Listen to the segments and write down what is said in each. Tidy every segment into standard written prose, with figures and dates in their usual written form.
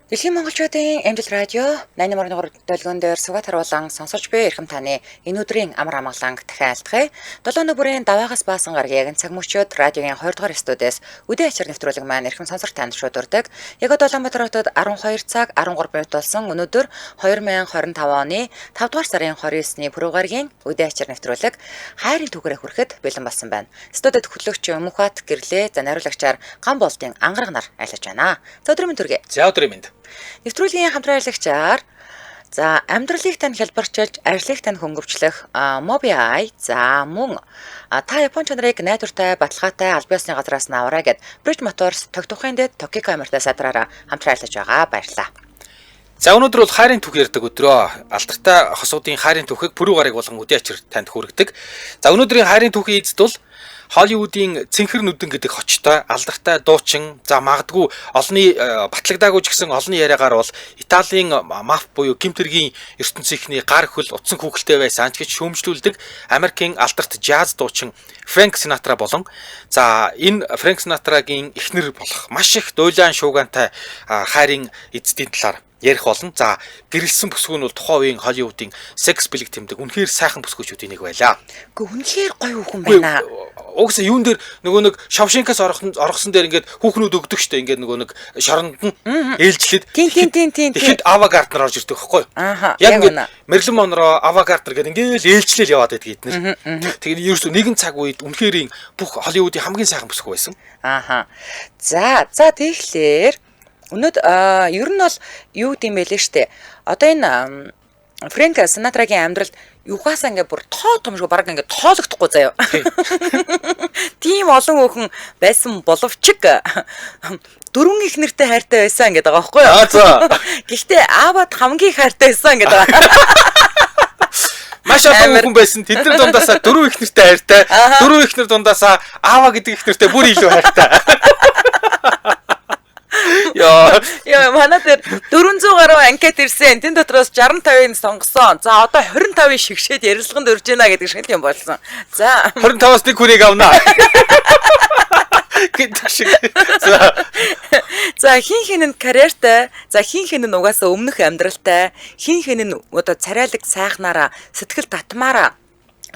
Дэлхийн монголчуудын амжилт радио 88.3 долгион дээр сугаад харуулан сонсож буй эрхэм таны энэ өдрийн амар амгаланг дахин айлтгая. 7 өдрийн даваагаас баасан гарагийн цаг мөчөөд радиогийн 2 дугаар студиэс үдээ ачаар нэвтрүүлэг маань эрхэм сонсогч танд шуудурдаг. Яг Улаанбаатар хотод 12 цаг 13 минут болсон өнөөдөр 2025 оны 5 дугаар сарын 29-ний пүрэв гарагийн үдээ ачаар нэвтрүүлэг хайрын түүхээрээ хүрэхэд бэлэн болсон байна. Студид хөтлөгч Мөнхбат гэрлээ. За найруулагчаар Ган болдын ангараг нар айлж байна. За өдрийн мэнд хүргэе. За өдрийн мэнд. Нэвтрүүлгийн хамтран ажиллагчаар за амьдралыг тань хялбарчилж, ажлыг тань хөнгөвчлөх Mobi. За мөн та Японы нарыг найдвартай, баталгаатай аль биесны газраас навараа гэд Bridge Motors тогтохын дэд Tokyo камертай садраараа хамтран ажиллаж байгаа. Баярлалаа. За өнөөдөр бол хайрын түүх ярьдаг өдрөө. Алдартай хосуудын хайрын түүхийг пүрэв гараг болгон үдээ ачаар танд хүргэдэг. За өнөөдрийн хайрын түүхийн эзэд бол Холливуудын Цэнхэр нүдэн гэдэг хочтой алдартай дуучин, за магадгүй олонний батлагдаагүй ч гэсэн олонний яриагаар бол Италийн маф буюу гимтэргийн ертөнцийнхний гар хөл утсан хүүхэлтэй байсан ч гэж шүүмжлүүлдэг Америкийн алдарт жаз дуучин Фрэнк Синатра болон за энэ Фрэнк Синатрагийн эхнэр болох маш их дуйлаан шуугантай хайрын эзэдийн талаар ярих болно. За гэрэлсэн бүсгүй нь бол тухайн үеийн Холливуудын секс бэлэг тэмдэг үнэхээр сайхан бүсгүйчүүдийн нэг байлаа. Гэхдээ үнэхээр гоё хүүхэн байна. Угсаа юун дээр нөгөө нэг Шавшенкаас оргосон дээр ингээд хүүхнүүд өгдөг штэ ингээд нөгөө нэг шоронд нь ээлжлээд тийм. тэгэхэд авагарднер орж ирдэг байхгүй юу? Яг ингээд Мерлин Монро авагарднер гэдэг ингээд ээлжлээл яваад байдаг эднэр. Тэгээд ерөөсөө нэгэн цаг үед үнэхээр бүх Холливуудын хамгийн сайхан бүсгүй байсан. За тэгэхээр өнөөдөр ер нь бол юу гэдэм байлээ штэ. Одоо энэ Фрэнк Синатрагийн амьдралд юухаасаа ингээ бүр томшгүй бараг ингээ тоологдохгүй заяа. Тийм олон хүүхэн байсан боловч дөрвөн их нэртэй хайртай байсан гэдэг байгаа байхгүй юу? Гэхдээ аавад хамгийн хайртай байсан гэдэг байгаа. Маш олон хүн байсан. Тэдний дундаасаа дөрвөн их нэртэй хайртай, дөрвөн их нэр дундаасаа аава гэдэг их нэртэй бүр илүү хайртай. Яа манай дээр 400 гаруй анкет ирсэн. Тэн дотроос 65-ыг сонгосон. За одоо 25-ыг шигшээд ярилцлаганд өрж гинэ гэдэг шиг юм болсон. За 25-аас нэг хүнийг авнаа. Гэдэг шиг. За хин нь карьертай, за хин нь угаасаа өмнөх амьдралтай, хин нь одоо царайлаг сайхнаараа, сэтгэл татмаараа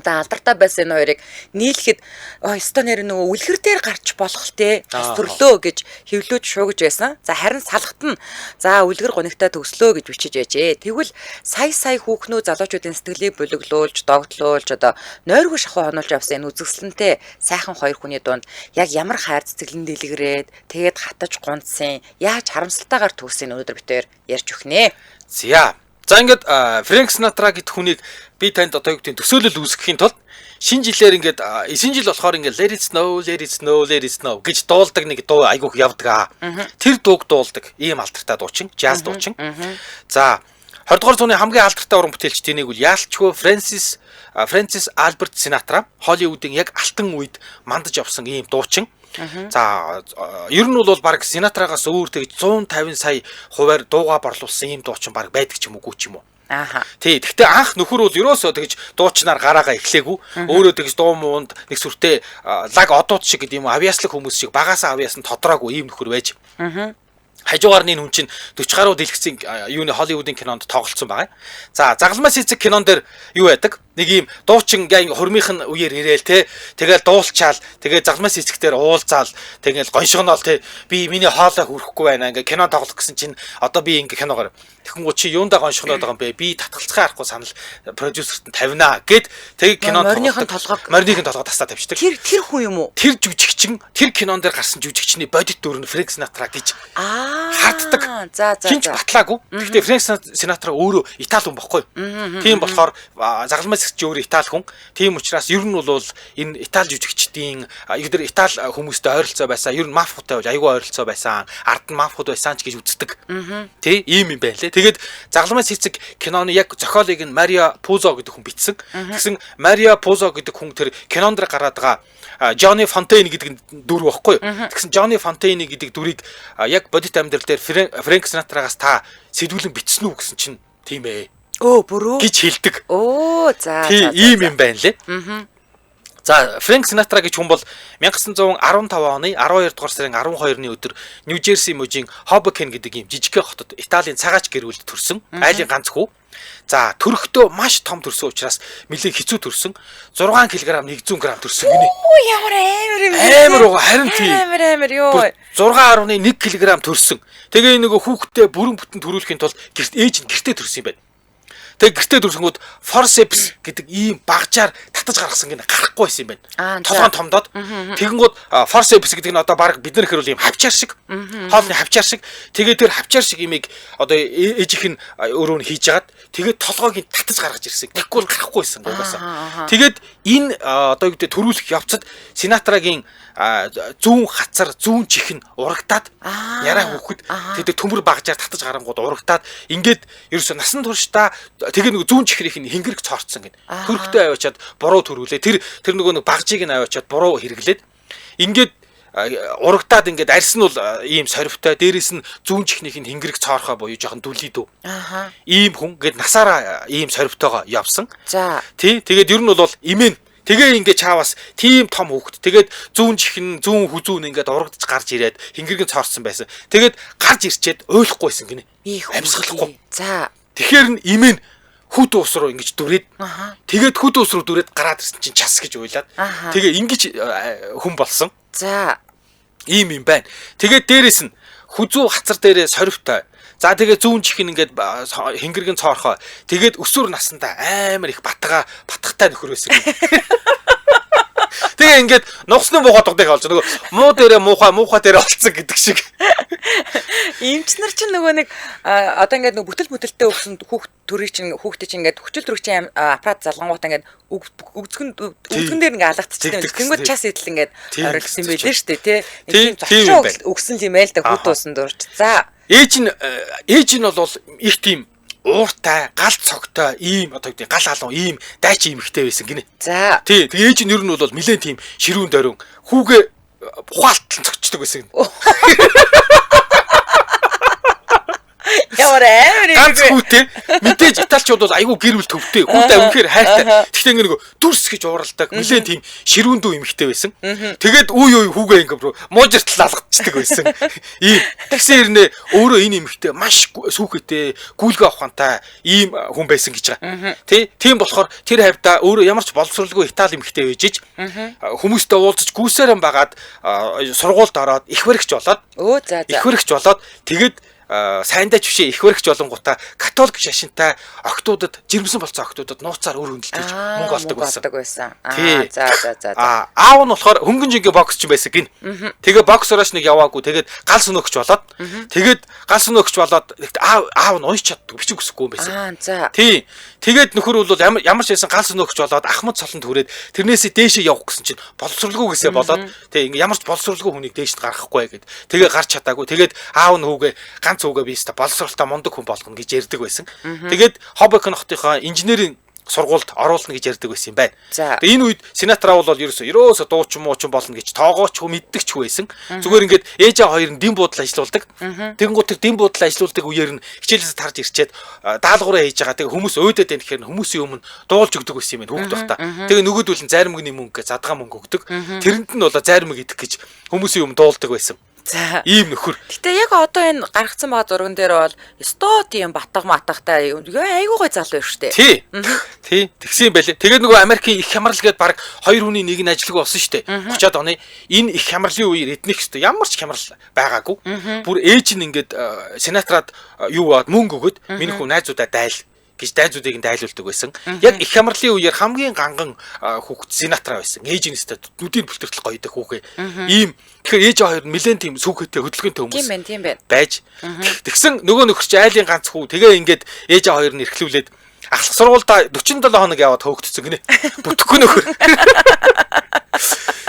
за алдартай байсан энэ хоёрыг нийлэхэд өстө нэр нөгөө үлгэр дээр гарч болох те төрлөө гэж хөвлөж шуугж байсан. За харин салхат нь за үлгэр гонигтай төгслөө гэж бичиж байжээ. Тэгвэл сая хүүхнүүд залуучуудын сэтгэлийг бүлэглүүлж, догтлуулж одоо нойргүй шахуу хонуулж явсан энэ үзэсгэлэнтэй сайхан хоёр хүний дунд яг ямар хайр цэцгэлэн дэлгэрээд тэгээд хатаж гунцсан яаж харамсалтайгаар төгсөйн өнөөдөр битээр ярьж өгнэ. За ингээд Фрэнк Синатра гэдэг хүнийг би танд одоо юу гэдэг төсөөлөл үүсгэхийн тулд шинэ жилээр ингээд шинэ жил болохоор ингээд Let it snow гэж дуулдаг нэг дуу айгүйх явдаг. Тэр дууг дуулдаг ийм алдартай дуучин, jazz дуучин. За 20 дугаар зууны хамгийн алдартай уран бүтээлч тэнийг үл яалтчгүй Фрэнсис Альберт Синатра Холливуудын яг алтан үед мандаж явсан ийм дуучин. За ер нь бол баг Синатрагаас өөр тэгж 150 сая хувиар дууга борлуулсан ийм дуучин баг байдаг ч юм уугүй ч юм уу. Тий, гэхдээ анх нөхөр бол ерөөсөө тэгж дуучнаар гараагаа эхлэегүй. Өөрөө тэгж дуу муунд нэг сүртэй лаг одууд шиг гэдэг юм уу, авьяаслаг хүмүүс шиг багаасаа авьяасан тодроогүй ийм нөхөр байж. Хажуугаар нь хүн чинь 40 гаруй дэлгэцийн юуны Холливуудын кинонд тоглолцсон байгаа. За загалмаас эцэг кинон дээр юу байдаг? Нэг ийм дуучин хурмынх нь үеэр ирээл те. Тэгэл дуулчаал, тэгээ загалмаас эцэгтэр уулзаал, тэгэл гоншгоноол те. Би миний хоолой хүрхгүй байна. Ингээ кино тоглох гэсэн чинь одоо би ингээ киногоор тэгэхгүй чи юундаа гоншгоноод байгаа юм бэ? Би татгалцахаа арахгүй санал продюсерт нь тавина гэд тэг кино морныхын толгой тастаа тавьчихдаг. Тэр хүн юм уу? Тэр жүжигчин, тэр кинон дээр гарсан жүжигчний бодит дүр нь Фрэнк Синатра гэж харддаг. За. Хинч батлаагүй. Гэхдээ Фрэнк Синатра өөрөө Итали хүн бохгүй. Тийм болохоор загалмаас эцэг өөрөө Итали хүн. Тийм учраас ер нь бол энэ Итали жүжигчдийн ердэр Итали хүмүүстэй ойролцоо байсан. Ер нь мафтай бол айгүй ойролцоо байсан. Ард нь мафууд байсан ч гэж үздэг. Тий, ийм юм байна лээ. Тэгээд загалмаас эцэг киноны яг зохиолыг нь Марио Пузо гэдэг хүн бичсэн. Тэгсэн Марио Пузо гэдэг хүн тэр кинонд гараад байгаа Johnny Fontane гэдэг дүр байхгүй юу? Тэгсэн Johnny Fontane гэдэг дүрийг яг бодит амьдрал дээр Фрэнк Синатрагаас та сэдвүүлэн бичсэн үү гэсэн чинь тийм ээ. Бүрөө гэж хэлдэг. За. Тийм юм байна лээ. За Фрэнк Синатра гэж хүн бол 1915 оны 12 дугаар сарын 12-ны өдөр Нью-Жерси мужийн Хобокен гэдэг ийм жижигхэн хотод Италийн цагаач гэрүүлд төрсөн. Айлын ганц хүү. За төрөхдөө маш том төрсөн учраас нэлээд хэцүү төрсөн. 6 кг 100 г төрсөн гинэ. Оо ямар амар юм. Амар уу харин тийм. Амар ёо. 6.1 кг төрсөн. Тэгээ нөгөө хүүхдтэй бүрэн бүтэн төрүүлэхийн тулд ээж нь гэртээ төрсөн юм байна. Тэгээ гэртээ төрсөнгүүд forceps гэдэг ийм багжаар татаж гаргасан гинэ гарахгүй байсан юм байна. Толгойн томдоод тэгэнгүүт forceps гэдэг нь одоо баг бид нар хэрүүл ийм хавчаар шиг хоолны хавчаар шиг тэгээ тэр хавчаар шиг имийг одоо ээжийнх нь өөрөө нь хийж агаад тэгээд толгойг нь татаж гаргаж ирсэн. Тэгвэл гарахгүй байсан гуйгасаа. Тэгээд энэ одоо юу гэдэг төрүүлэх явцад Синатрагийн зүүн хацар зүүн чих нь урагтаад яраа хөөхөд тэгээд төмөр багжаар татаж гарангууд урагтаад ингээд ерөөсө насан туршдаа тэгээ нэг зүүн чихрийнх нь хингэрэг цоорцсон гэнэ. Хөрхтэй аваачаад буруу төрүүлээ. Тэр нөгөө нэг багжийг нь аваачаад буруу хэрэглээд ингээд урагтаад ингээд арьс нь бол ийм сорвтой дээрээс нь зүүн чихнийх нь хингэрэг цоорхоо буюу жоохон дүлийдүү. Ийм хүн ингээд насаараа ийм сорвтойгоо явсан. За тий тэгээд ер нь бол имэн тэгээ ингээд чаавас тийм том хүүхэд тэгээд зүүн чихэн зүүн хүзүүн ингээд урагдаж гарч ирээд хингэрэг нь цоорсон байсан. Тэгээд гарч ирчээд ойлгохгүйсэн гинэ. Амьсгалахгүй. За тэгэхээр нь имэн хүд уус руу ингэж дүрээд тэгээд хүд уус руу дүрээд гараад ирсэн чинь час гэж уйлаад тэгээ ингэж хүн болсон. За ийм юм байна. Тэгээд дээрэс нь хүзүү хацар дээрээ сорвтой. За тэгээ зүүн чих нь ингээд хингэрэг нь цоорхоо. Тэгээд өсвөр насандаа амар их батгатай нөхөр байсан. Тэгээ ингээд нугасны муухай тогтыг олж нөгөө муу дээрээ муухай дээрээ олцсон гэдэг шиг. Эмч нар чинь нөгөө нэг одоо ингээд нөгөө бүтэлтэй өгсөн хүүхдээ чинь ингээд хүчил төрөгчийн аппарат залгангуудаа ингээд өгзгөн дээр ингээд алгацчихсан. Тэнгүүд час идэл ингээд орилсон байлээ шүү дээ тий. Нэг тийм зочроо өгсөн юм байл да хүүт уусан дурч. За ээж нь бол их тийм ууртай, гал цогтой, ийм одоо гэдэг гал алуу, ийм дайч имхтэй байсан гинэ. За тий тэгээ ээж нь ер нь бол нэлээд тийм ширүүн дөрөн хүүгээ ухаалтан цогчдөг байсан. Ямар амар ганц хүүтэй мэдээж италичууд бол айгүй гэр бүл төвтэй хүүтэй үнэхээр хайртай. Тэгтээ ингээ нөгөө дүрс гэж ууралдаг нэлээд тийм ширүүндүү имхтэй байсан. Тэгээд үе хүүгээ ингээ муужиртал алгадчихдаг байсан. Ийм тэгсэн хэрнээ өөрөө энэ имхтэй маш сүүхэтэй гүйлгээ ухаантай ийм хүн байсан гэж байгаа. Тийм болохоор тэр хавьда өөрөө ямар ч боловсралгүй Итали имхтэй байжж хүмүүстэй уулзаж гүйсээрэн байгаад сургуульд ороод их баригч болоод их баригч болоод тэгээд сайндаа чвшээ их баригч болонгуудаа католик шашинтай октоудад жирэмсэн болцсон октоудад нууцаар өр хөндлөж мөнгө олдог байсан. За. Аав нь болохоор хөнгөн жингээ боксч байсан гин. Тэгээ боксороос нэг яваагүй. Тэгээд гал сүнөөгч болоод тэгээд гал сүнөөгч болоод аав нь унш чаддаг бичих хүсэхгүй юм байсан. Тий. Тэгээд нөхөр бол ямар ч байсан гал сүнөөгч болоод ахмад цолонд хүрээд тэрнээсээ дээшээ явах гэсэн чинь боловсралгүйгээсээ болоод тий ингээ ямар ч боловсралгүй хүнийг дээшд гаргахгүй гэд. Тэгээ гарч чадаагүй. Тэгээд аав нь хүүгээ ганц хүүгээ би өстө боловсралтай мундаг хүн болгоно гэж ярьдаг байсан. Тэгээд Хобокен хотынхаа инженерийн сургуульд оруулна гэж ярьдаг байсан юм байна. Тэгээд энэ үед Синатра бол ерөөсө дуучин муучин болно гэж тоогооч хөө мэддэг ч байсан. Зүгээр ингээд ээж аваа хоёр нь дэм буудлаа ажилуулдаг. Тэгэнгუთ тэр дэм буудлаа ажилуулдаг үеэр нь хичээлээс тарж ирчээд даалгавраа хийж байгаа. Тэгээ хүмүүс өөдөд байх гэхээр хүмүүсийн өмнө дуулж өгдөг байсан юм байна хүүхд байхдаа. Тэгээ нөгөөдөл нь заримгны мөнгө гэж задгаа мөнгө өгдөг. Тэрэнд нь бол заримг идэх гэж хүмүүсийн өмнө дуулдаг байсан. За ийм нөхөр. Гэтэ яг одоо энэ гаргацсан байгаа зурган дээр бол стоо тийм батгаматагтай айгуу гой залуу шүү дээ. Тий. Тэгсэн юм байлээ. Тэгээд нөгөө Америкийн их хямрал гээд баг хоёр хүний нэг нь ажилгүй болсон шүү дээ. 30-аад оны энэ их хямралын үеэр эднийх шүү дээ. Ямар ч хямрал байгаагүй. Бүр ээж нь ингээд Синатрад юу бод мөнгө өгöd миний хүү найзуудаа дайл гэж дайзуудыг нь дайлуулдаг байсан. Яг их хямралын үеэр хамгийн ганган хүүхэд Синатра байсан. Ээж нэстэ нүдийн бүлтэртэл гоёдаг хүүхээ. Ийм тэгэхээр ээж хоёр нэлээд тийм сүүхэттэй хөдөлгөөнтэй хүмүүс тийм байна. Байж. Тэгсэн нөгөө нөхөрч айлын ганц хүү тэгээ ингээд ээж хоёр нь эрхлүүлээд ахлах сургуультай 47 хоног яваад хөөгдсөн гинэ. Бүтэхгүй нөхөр.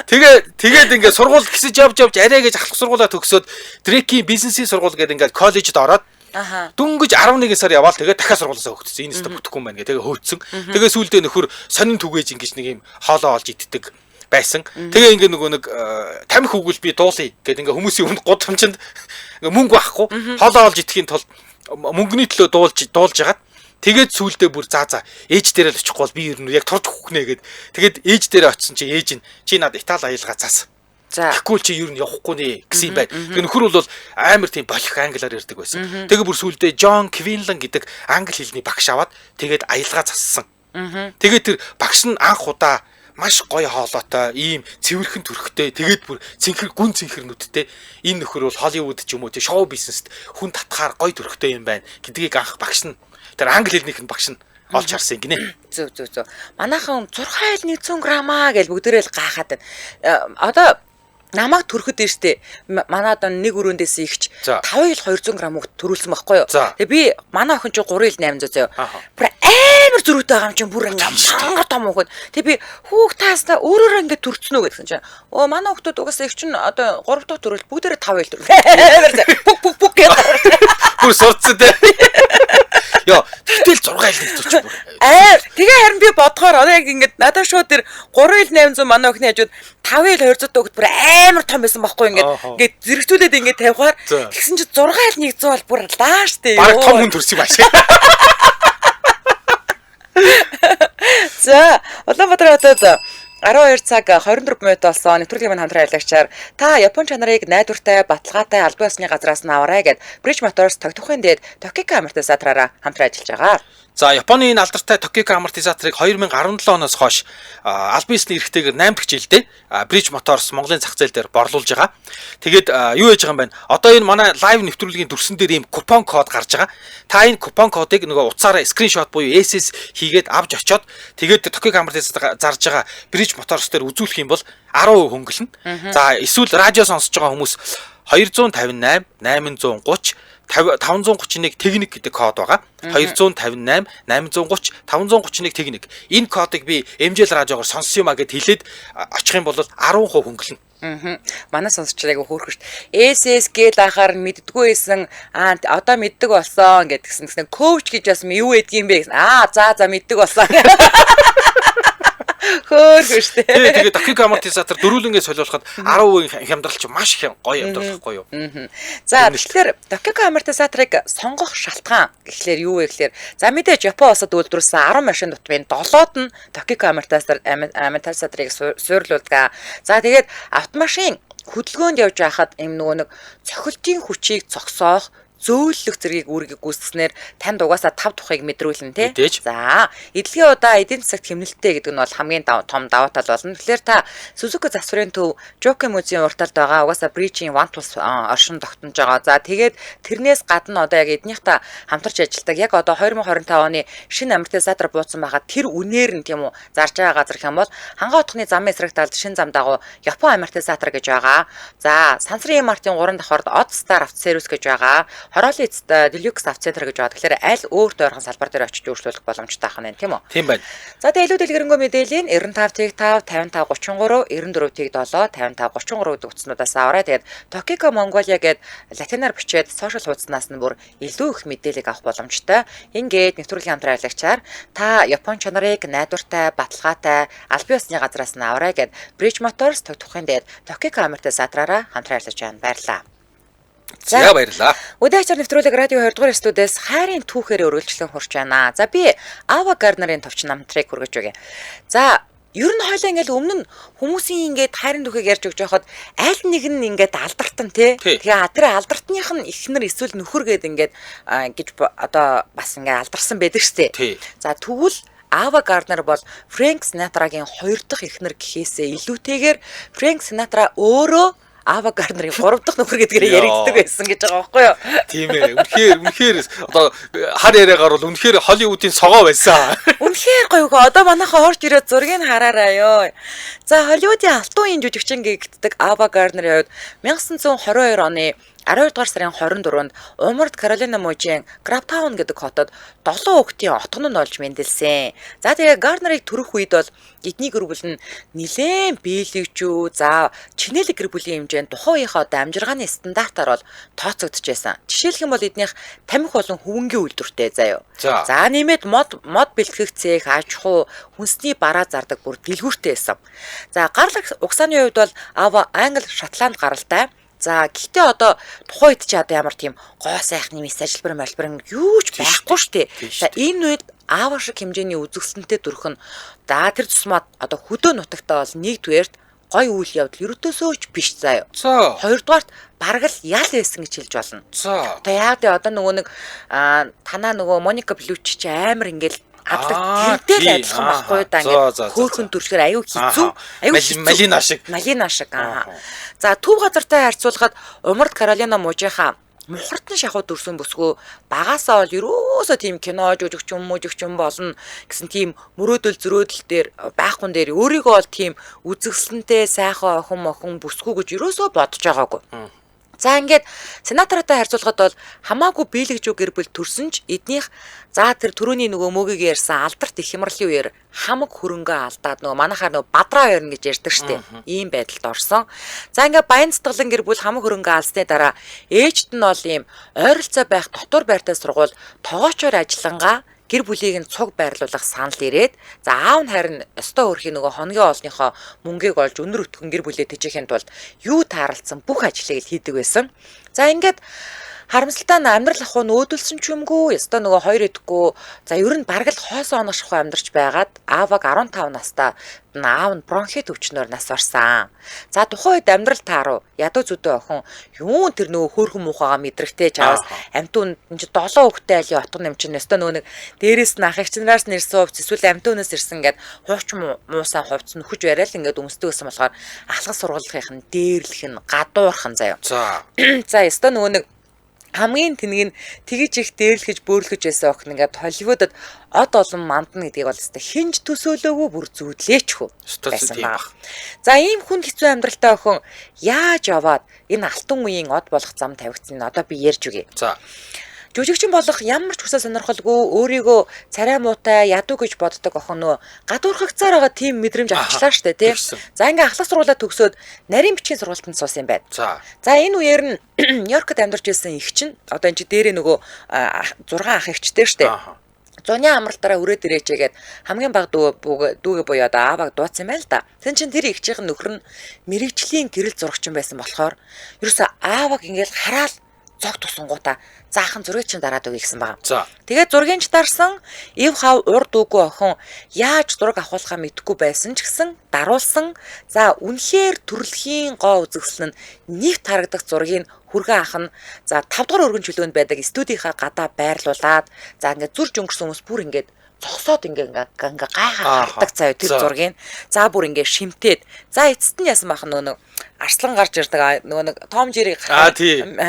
Тэгээд ингээд сургууль гисэж явж арай гэж ахлах сургуулаа төгсөөд Дрекийн бизнесийн сургууль гэдэг ингээд коллежид ороод дүнгэж 11 сар яваал тэгээд дахиад сургуулиасаа хөөгдсөн. Энэ өстө бүтэхгүй юм байна гэ. Тэгээ хөөцсөн. Тэгээ сүүлдээ нөхөр сонин түгээж ингэж нэг юм хоолоо олж иддэг байсан. Тэгээ ингээ нөгөө нэг тамхи өгвөл би дуулъя гэдэг ингээ хүмүүсийн өмнө гудамжинд ингээ мөнгө байхгүй хоолоо олж идэхийн тулд мөнгөний төлөө дуулж агаад Тэгээд сүүлдээ бүр за ээж дээрээ л очихгүй бол би ер нь яг турж хөхнэ гэд. Тэгээд ээж дээрээ очсон чи ээж нь чи надад Итали аялгаа заасан. За. Тэгвэл чи ер нь явахгүй нэ гэсэн юм байна. Тэгээ нөхөр бол амар тийм болох англиар ярьдаг байсан. Тэгээ бүр сүүлдээ John Quinlan гэдэг англи хэлний багш аваад тэгээд аялгаа зассан. Тэгээд тэр багш нь анх удаа маш гоё хоолойтой, ийм цэвэрхэн төрхтэй, тэгээд бүр гүн цэнхэрнүүдтэй энэ нөхөр бол Холливуд ч юм уу тийм шоу бизнест хүн татхаар гоё төрхтэй юм байна гэдгийг анх багш нь тэр англи хэлнийх нь багш нь олж харсан гинэ. Зөв. Манайхан 6.1 граммаа гэж бүгдээрээ л гайхаад байна. Одоо намайг төрөхөд дээ штэ. Манай одоо нэг өрөөндөөс ихч 5.200 грамм үг төрүүлсэн байхгүй юу? Тэгээ би манай охин чинь 3.800 заяа. Бүр амар зөрүүтэй байгаа юм чинь бүр ингээд шанга том өгöd. Тэгээ би хүүг таасна өөрөөр ингээд төрцөн үү гэсэн чинь. Оо манай хүүхдүүд угаасаа их чинь одоо 3 дахь төрөл бүгдээрээ 5 төрөл. Амар заа. Бүк гэдэг. Бүр сурцсан дээ. Яа, тэгтэл 6 tur ч бүр. Тэгээ харин би бодгоор одоо яг ингээд надад шууд тэр 3.800 манай охины хажууд 5.200 өгд бүр амар том байсан байхгүй ингээд зэрэгцүүлээд ингээд тавихаар тэгсэн чи 6.100 бол бүр лааш дээ. Баг том хүн төрсөн маш. За, Улаанбаатар хотод 12 цаг 24 минут болсон. Нэвтрүүлгийн маань хамтран аялагчаар та Япон чанарыг найдвартай, баталгаатай албан ёсны газраас нь аваарай гэд Bridge Motors тогтмохын дээд Tokiko амортизатораараа хамтран ажиллаж байгаа. За, Японы энэ алдартай Tokiko амортизаторыг 2017 оноос хойш албан ёсны эрхтэйгээр 8 дахь жилдээ Bridge Motors Монголын зах зээл дээр борлуулж байгаа. Тэгээд юу яаж байгаа юм бэ? Одоо энэ манай лайв нэвтрүүлгийн дүрсэн дээр ийм купон код гарч байгаа. Та энэ купон кодыг нөгөө утсаараа скриншот буюу SS хийгээд авч очоод тэгээд Tokiko амортизатор зарж байгаа Bridge Motors дээр үзүүлэх юм бол 10% хөнгөлнө. За, эсвэл радио сонсож байгаа хүмүүс 258 830 531 техник гэдэг код байгаа. 258 830 531 техник. Энэ кодыг би MJL радиогоор сонссон юм а гэд хэлээд очих юм бол 10% хөнгөлнө. Манай сонсогчдыг хөөрхөж SSG дахаар мэддггүй байсан. Одоо мэддэг болсон гэдгсэн коуч гэж бас юу гэдэг юм бэ гэсэн. За мэддэг болсон. Хөөрхөжтэй. Тэгээд Tokiko амортизатор дөрүүлэнгээ солиулахад 10% хямдрал ч маш их гоё хямдралхгүй юу. За тэгэхээр Tokiko амортизаторыг сонгох шалтгаан гэхлээр юу вэ гэхлээр за мэдээж Япон улсад үйлдвэрлэсэн 10 машин дутмын 7-д нь Tokiko амортизаторыг суйрлуулдаг. За тэгээд автомашин хөдөлгөөнд явж байхад юм нэг цохилтын хүчийг зогсоох зөөлөх зэргийг үүргийг гүйцэтгснээр танд угаасаа 5 тухайг мэдрүүлнэ тий. За, эдлэгийн удаа эдийн засагт хэмнэлттэй гэдэг нь бол хамгийн том даваа тал болно. Тэгэхээр та Suzuki засварын төв Jockey музейн урталд байгаа угаасаа Bridge-ийн OnePlus оршин тогтнож байгаа. За, тэгээд тэрнээс гадна одоо яг эднийхтэй хамтарч ажилладаг. Яг одоо 2025 оны шинэ амортизатор бууцсан байгаа тэр үнээр нь тийм үү зарж байгаа газар хэм бол хангаа утганы замын эсрэг талд шинэ зам дагуу Япон амортизатор гэж байгаа. За, Sansari Mart-ийн 3 давхард Odd Star автосервис гэж байгаа. Хороолын эцэст Deluxe автоцентр гэж байгаа. Тэгэхээр аль өөр тойрхон салбар дээр очиж өөрчлөх боломжтой ахна байна тийм үү? Тийм байна. За тэгээ илүү дэлгэрэнгүй мэдээллийн 95.5 5533 94.7 5533 гэдэг утаснуудаас аваарай. Тэгээд Tokiko Mongolia гэд латинаар бичээд сошиал хуудаснаас нь бүр илүү их мэдээлэл авах боломжтой. Ингээд нэвтрүүлгийн хамтран аялагчаар та Япон чанарыг найдвартай, баталгаатай албан ёсны газраас нь аваарай гэд Bridge Motors тогтмохын дээд Tokiko амортизатораараа хамтран ажиллаж байна. Баярлалаа. За баярлалаа. Өдөөчөр нэвтрүүлэг радио 20 дугаар студиэс хайрын түүхээр өргөлжлөн хурж байна. За би Ava Gardner-ын товч намтрыг хүргэж өгье. За ер нь хойлоо ингээл өмнө нь хүмүүсийн ингээд хайрын түүхийг ярьж өгч байхад аль нэг нь ингээд алдартан тий. Тэгээ тэр алдартных нь эхнэр эсвэл нөхөр гээд ингээд гэж одоо бас ингээд алдарсан байдаг штэ. За тэгвэл Ava Gardner бол Frank Sinatra-гийн 2 дахь эхнэр гэхээсээ илүүтэйгээр Frank Sinatra өөрөө Ava Gardner-ийн 3 дахь нөхөр гэдгээр яригддаг байсан гэж байгаа байхгүй юу? Тийм ээ. Үнэхээр одоо хар яриагаар бол үнэхээр Холливуудын согоо байсан. Үнэхээр гоё гоо. Одоо манайхаа орж ирээд зургийг хараарай ёо. За Холливуудын алтан үеийн жүжигчин гэгддэг Ava Gardner-ийн хувьд 1922 оны 12 дугаар сарын 24-нд Умард Каролина мужийн Графтаун гэдэг хотод 7 хүүхдийн отгон нь олж мэндэлсэн. За тэгээ Gardner-ыг төрөх үед бол эдний гэр бүл нь нилээн биелэгчүү, за чинэлэг гэр бүлийн хэмжээнд тухайн үеийнхээ дамжиргааны стандартаар бол тооцогдож байсан. Жишээлх юм бол эднийх тамхи болон хөвөнгийн үйлдвэртэй заяа. За нэмээд мод бэлтгэх цех, аж ахуй, хүнсний бараа зардаг бүр дэлгүүртэй байсан. За гарлах угсааны хувьд бол Ava Англи, Шотланд гаралтай. За гэхдээ одоо тухайн үед чи одоо ямар тийм гоо сайхны мис ажилбар юу ч байхгүй шүү дээ. За энэ үед аав шиг хэмжээний үзэсгэлэнтэй дүрх нь за тэр тусмаа одоо хөдөө нутагтаа бол нэгдүгээрт гой үйл явдал ерөөдөөсөө ч биш заяа. За. Хоёрдугаарт бараг л ял байсан гэж хэлж болно. За. Одоо яа гэдэг одоо нөгөө нэг танаа нөгөө Моника Беллуччи чи амар ингээл аддаг тэрдээ л адилхан байхгүй да ингээд хөөхөн төршлөр аюу хэцүү Малина шиг. За төв газартай харьцуулахад Умард Каролина Мужийнхаа мухартан шахуу дүрсэн бүсгүй багасаа бол ерөөсөө тийм кино жүжигч юм болно гэсэн тийм мөрөөдөл зөрөөдөл дээр байхгүй дээр өөрийгөө бол тийм үзэсгэлэнтэй сайхан охин бүсгүй гэж ерөөсөө бодож байгаагүй. За ингээд сенатортой харьцуулахад бол хамаагүй биелэгжүү гэр бүл төрсөн ч эднийх за тэр төрөний нөгөө мөгийг ярьсан алдарт их хямралын үеэр хамаг хөрөнгөө алдаад нөгөө манайхаар нөгөө бадраа ярина гэж ярьдаг штеп. Ийм байдалд орсон. За ингээд баян цэцгэлэн гэр бүл хамаг хөрөнгөө алдсны дараа ээжт нь бол ийм ойролцоо байх дотор байртай сургууль тоогоочоор ажиллангаа гэр бүлийг нь цуг байрлуулах санал ирээд за аав нь харин өстой хөрхийн нөгөө хоногийн оолныхоо мөнгийг олж өнөр өтгөн гэр бүлээ тэжээхийн тулд юу тааралцсан бүх ажлыг хийдэг байсан. За ингээд харамсалтай нь амьдрал ах нь өөдөлсөн ч юмгүй өстой нөгөө хоёр идэхгүй за ер нь бараг л хоосоо онош шахуу амьдарч байгаад ааваг 15 настай аав нь бронхит өвчнөөр нас барсан. За тухайн үед амьдрал тааруу ядуу зүдөө охин юу тэр нөгөө хөөрхөн муухайгаа мэдрэгтэй чаваас амтун энэ 7 хүүхдээ али отго нэмчин өстой нөгөө нэг дээрээс нь ах эгчнээс нэрсэн хувц эсвэл амтунаас ирсэн гээд хууч муусан хувц нөхөж барайл ингээд өмсдөг гэсэн болохоор ахлах сургуулийнхын дээрлэх нь гадуурх нь заяа. За өстой нөгөө нэг хамгийн тэнэг нь тэгж их дээрлэхэж бөөрлөж байсан охин ингээд Холливуудад од олон мандна гэдгийг бол өстой хинж төсөөлөөгүй бүр зүудлээч хөө. За ийм хүн хэцүү амьдралтай охин яаж яваад энэ алтан үеийн од болох зам тавигдсан нь одоо би ярьж үгэй. За. Жүжигчин болох ямар ч хүсэл сонирхолгүй өөрийгөө царай муутай ядуу гэж боддог охин нөө гадуурхагцаар байгаа тийм мэдрэмж авчлаа штэ тий. За ингээ ахлах сургуулаа төгсөөд нарийн бичгийн сургуультанд суусан юм байна. За энэ үеэр нь Нью-Йоркт амьдарч байсан их чинь одоо энэ чи дээрээ нөгөө 6 ах эгчтэй штэ. Зуны амралтаараа өрөөд ирээчээгээд хамгийн баг дүүгээ буюу одоо ааваг дууцсан байл да. Тэн чин тэр эгчийн нөхөр нь мэрэгжлийн гэрэл зурагчин байсан болохоор ерөөсөө ааваг ингээл хараал зог тусангуудаа заахан зургийг чинь дараад өгье гэсэн байгаа. Тэгээд зургийг дарсан ив хав урд үгүй охин яаж зураг авахулахаа мэдэхгүй байсан ч гэсэн даруулсан. За үнэхээр төрөлхийн гоо үзэгсэл нь нэгт харагдах зургийг хүргэн ах нь за 5 дугаар өргөн чөлөөнд байдаг студийнхаа гадаа байрлуулад за ингээд зурж өнгөрсөн хүмүүс бүр ингээд зогсоод ингээ гайхаад хардаг заяа тэр зургийг. За бүр ингээ шимтээд за эцэст нь яасан бахан нөгөө арслан гарч ирдэг нөгөө нэг Том Жериг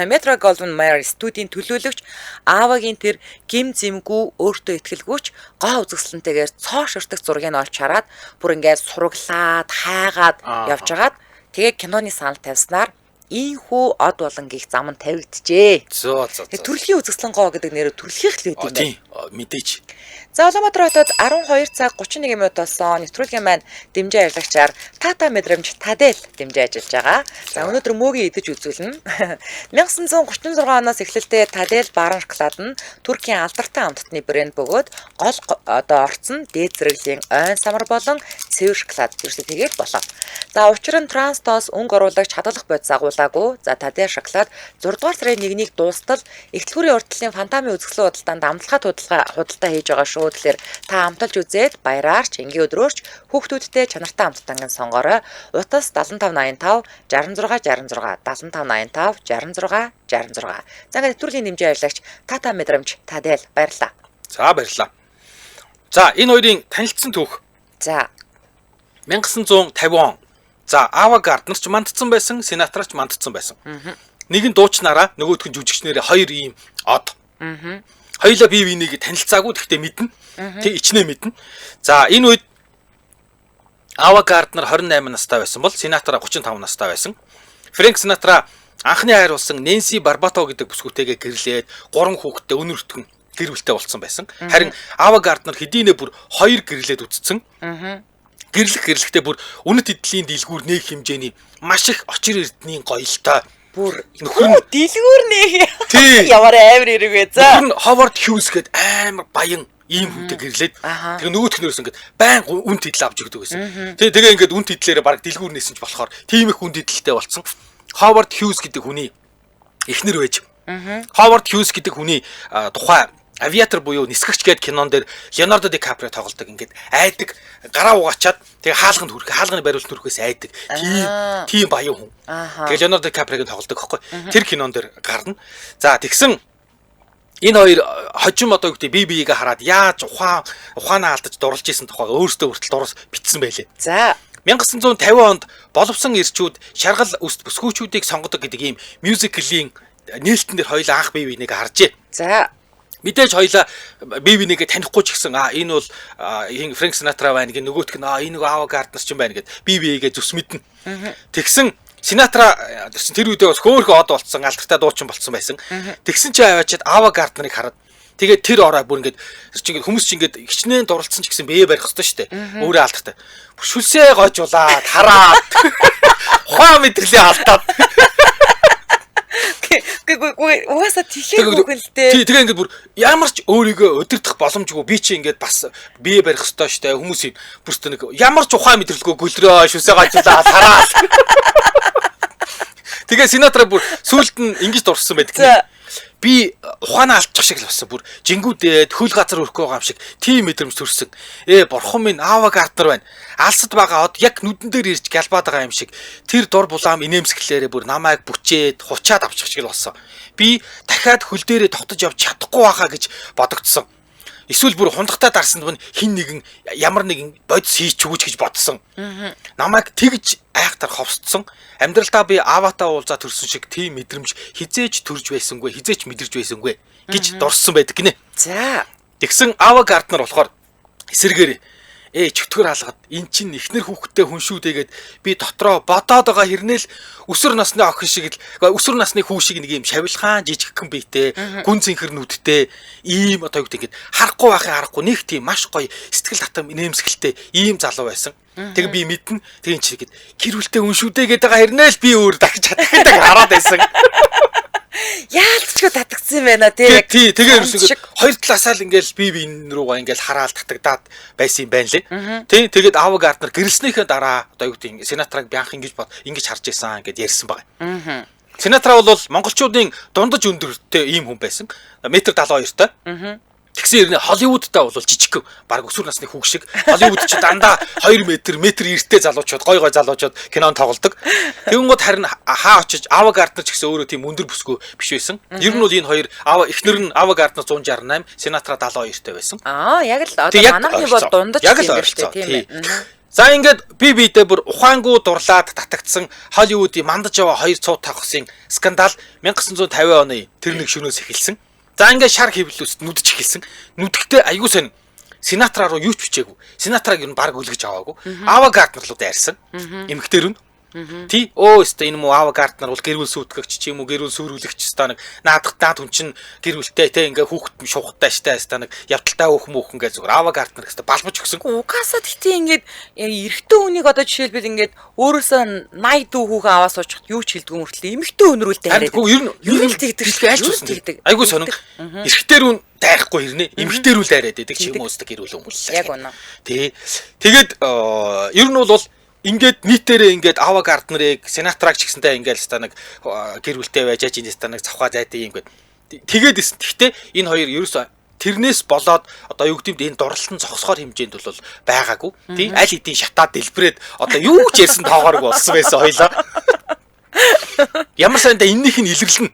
Метро Голдвин Майер студийн төлөөлөгч аавагийн тэр гим зэмгүй өөртөө итгэлгүйч гоо үзэсгэлэнтэйгээр цоо ширтэх зургийг олж хараад бүр ингээ сураглаад хайгаад явж агаад тэгээ киноны санал тавьснаар ийхүү од болон гих зам нь тавигджээ. Төрөлхийн үзэсгэлэн гоо гэдэг нэрээр төрөлхийнх л үүд юм байна. Мэдээж. За Улаанбаатар хотод 12 цаг 31 минут болсон нэвтрүүлгийн маань дэмжээ ярилцагчаар Тата мэдрэмж Тадел дэмжээ ажиллаж байгаа. За өнөөдөр мөөгийн идэж үзүүлнэ. 1936 оноос эхлэлтэй Тадел Баран шоколад нь Туркийн алдартай амттны брэнд бөгөөд гол одоо орцсон дээд зэрэглэлийн ойн самар болон цэвэр шоколад ерөөсөө тэгээд болоо. За учир нь транстос өнгө оруулагч хадгалах бодис агуулаагүй. За Тадел шоколад 6 дугаар сарын 1-ний дуустал Эхлэлгүүрийн уртлын фантами үзэсгэлэн худалдаанд амтлагаа худалдаа хийж байгаа шүү. Тэгэхээр та амталж үзээд баяраарч энгийн өдрөөрч хүүхдүүдтэй чанартай амттангийн сонгорой. Утас 7585 66 66 7585 66 66. За ингээд нэвтрүүлгийн дэмжээ явуулагч Тата мэдрэмж Тадел баярлаа. За баярлаа. За энэ хоёрын танилцсан түүх. За 1950 он. За Ава Гарднер ч мандцсан байсан, сенатор ч мандцсан байсан. Нэг нь дуучнараа нөгөөх нь жүжигчнэрээ хоёр ийм од. Хоёулаа бие биенийг танилцаагүй гэхдээ мэднэ. Тэг ичнээ мэднэ. За энэ үед Ава Гарднер 28 настай байсан бол сенатор 35 настай байсан. Фрэнк Синатра анхны хайр болсон Нэнси Барбато гэдэг бүсгүйтэйгээ гэрлээд 3 хүүхэдтэй өнөр өтгөн гэр бүлтэй болсон байсан. Харин Ава Гарднер хэдийнэ бүр 2 гэрлээд үтцсэн. Гэрлэхдээ бүр үнэт эдлийн дийлгүүр нэг хэмжээний маш их очир эрдний гоёлтой бүр нөхөр дийлгүүр нэг ямар амар хэрэг вэ за. Нөхөр Ховард Хьюз гээд амар баян ийм хүнтэй гэрлээд тэгээ нөгөөх нь ингээд байн үнэт эдэл авч өгдөг байсан. Тэгээ ингээд үнэт эдлээрээ баг дийлгүүр нээсэн ч болохоор тийм их үнэт эдэлтэй болсон. Ховард Хьюз гэдэг хүний эхнэр байж. Ховард Хьюз гэдэг хүний тухай Авиатор буюу нисгэгч гээд кинон дээр Леонардо Ди Каприо тоглодог ингээд айдаг гараа угаачаад тэгээ хаалганы бариулт төрөхөөс айдаг тийм баян хүн. Тэгээ Леонардо Ди Каприог тоглодог байхгүй. Тэр кинон дээр гарна. За тэгсэн энэ хоёр хожим одоо юу гэдэг бие биегээ хараад яаж ухаанаа алдаж дурлж исэн тухайга өөрсдөө хүртэл дурс битсэн байлээ. За 1950 онд боловсон ирчүүд шаргал үст бүсгүүчүүдийг сонгодог гэдэг ийм мюзиклийн нээлтэн дээр хоёул анх бие биенийг харжээ. За мэдээж хоёлаа бие бинийгээ танихгүй ч гэсэн энэ бол Фрэнк Синатра байна гэх нөгөөтг нь энэ нэг Ава Гарднер ч юм байна гэд бие биегээ зүс мэднэ. Тэгсэн Синатра тэр үедээ бас хөөхөө од болцсон алдартай дуучин болцсон байсан. Тэгсэн чи аваачаад Ава Гарднерыг хараад тэгээд тэр ороо бүр ингээд хүмүүс чи ингээд хичнээн дурлцсан ч гэсэн бие барих хэрэгтэй шүү дээ. Өөрөө алдартай. Шүлсээ гойжуулаад хараад ухаан мэдрэлээ алдаад угаасаа тийхээ үгэлтэй. Тэгээ ингээд бүр ямар ч өөрийгөө өдөрдох боломжгүй би чи ингээд бас бие барих ёстой штэ хүмүүсийн бүрстэ нэг ямар ч ухаан мэдрэлгүй гөлрөө шүсээ гажуулаа хараа. Тэгээ Синатра бүр сүулт нь ингэж дурсан байдаг. Би ухаанаа алдчих шиг л болсон. Бүр жингүүдээд хөл газар өрөхгүй байгаа юм шиг тийм мэдрэмж төрсөн. Бурхан минь Ава Гарднер байна. Алсад байгаа од яг нүдэн дээр ирж галбаад байгаа юм шиг тэр дур булаам инээмсэглээрээ бүр намайг бүчээд хучаад авчих шиг л болсон. Би дахиад хөл дээрээ тогтож явж чадахгүй байхаа гэж бодогдсон. Эсвэл бүр хундагтаа дарсанд мань хин нэгэн ямар нэгэн бодис хийчихвүч гэж бодсон. Намайг тэгж айхтар ховсдсон. Амьдралдаа би Аватаа уулзаа төрсөн шиг тийм мэдрэмж хизээч төрж байсангүй, хизээч мэдэрж байсангүй гэж дурссан байдаг гинэ. За. Тэгсэн Ава Гарднер болохоор эсэргээр чөтгөр хаалгаад эн чин ихнэр хүүхдтэй хүн шүү дээгээд би дотроо бодоод байгаа хэрнээл өсвөр насны охин шиг л өсвөр насны хүү шиг нэг юм шавилгаан жижигхэн биетэй гүн цэнхэр нүдтэй ийм одоо юу гэдэг харахгүй байхын харахгүй нэг тийм маш гоё сэтгэл татам инээмсэгэлтэй ийм залуу байсан. Тэг би мэднэ тэг эн чигээд гэр бүлтэй хүн шүү дээгээд байгаа хэрнээл би өөр дахиж чадахдаг хараад байсан. Яалтчгүй татгцсан юм байна тий. Тэгээ ерөөсөө хоёр талаасаа л ингээл бие биен руугаа ингээл хараал татагдаад байсан юм байна лээ. Тий. Тэгээд Ава Гарднер гэрэлснийхээ дараа одоо юу гэдэг Синатраг би анх ингэж харж байсан гэдээ ярьсан байгаа. Синатра бол монголчуудын дундаж өндөртэй ийм хүн байсан. 1.72 тай. Тэгсэн хэрнээ Холливуудтай бол жижиг баг өсвөр насны хүүг шиг Холливуд ч дандаа 2 метр эрттэй залуучууд гой залуучууд кинонд тоглодог. Тэгэнгүүт харин хаа очиж Ава Гарднер ч гэсэн өөрөө тийм өндөр бүсгүй биш байсан. Ер нь бол энэ хоёр эхнэр нь Ава Гарднер 168, Синатра 72 байсан. Яг л одоо манайхны бол дундаж юм байна тийм. За ингээд би биедээ бүр ухаангуу дурлаад татагдсан Холливуудын мандаж яваа хоёр цууд тавхсын скандал 1950 оны тэр нэг шөнөөс эхэлсэн. За ингээд шар хэвлэлс нүдэж эхэлсэн. Нүдэхдээ аягүй сонь Синатра руу юу ч бичээгүй. Синатраг юу баг үлгэж аваагүй. Ава Гарднер руу дайрсан. Эмэгтэр нь. Тий өстө энэ муу Ава Гарднер бол гэр бүл сүйтгэгч ч юм уу гэр бүл сүрүүлэгч ста нэг наадах хүн чинь гэр бүлтэй те ингээ хүүхэд шуухтай штэ ста нэг явталтай хүүхэн ингээ зүгээр Ава Гарднер гэсэн балбаж өгсөн. Угаасаа тэгтээ ингээд эрэгтэй хүнийг одоо жишээлбэл ингээд өөрөөсөө 80 дүү хүүхэн аваа суучихад юу ч хэлдэггүй мөртлөө эмэгтэй өнрүүлтэй хараад. Ер нь тэгдэг шүү айлч үсэн. Айгуу сонин. Эрэгтэр үн дайрахгүй хэрнээ эмэгтэр үл дайраад байдаг ч юм уу өстө гэр бүл хүмүүс л. Яг үнэ. Тий. Тэгээд ер нь бол ингээд нийтээрээ ингээд Ава Гарднерыг Синатраг ч гэсэнтэй ингээд ста нэг гэр бүлтэй байж ажин ста нэг завхаа зайдаг юм гээд тэгээд гэхдээ энэ хоёр ерөөсөө тэрнээс болоод одоо юу гэдэг энэ дурлалтын зогсохоор хэмжээнд бол байгаагүй тий аль хэдийн шатаад дэлбрээд одоо юу ч ярьсан тоогоорг болсон байсан хоёлаа ямар сандаа эннийх нь илэрлэн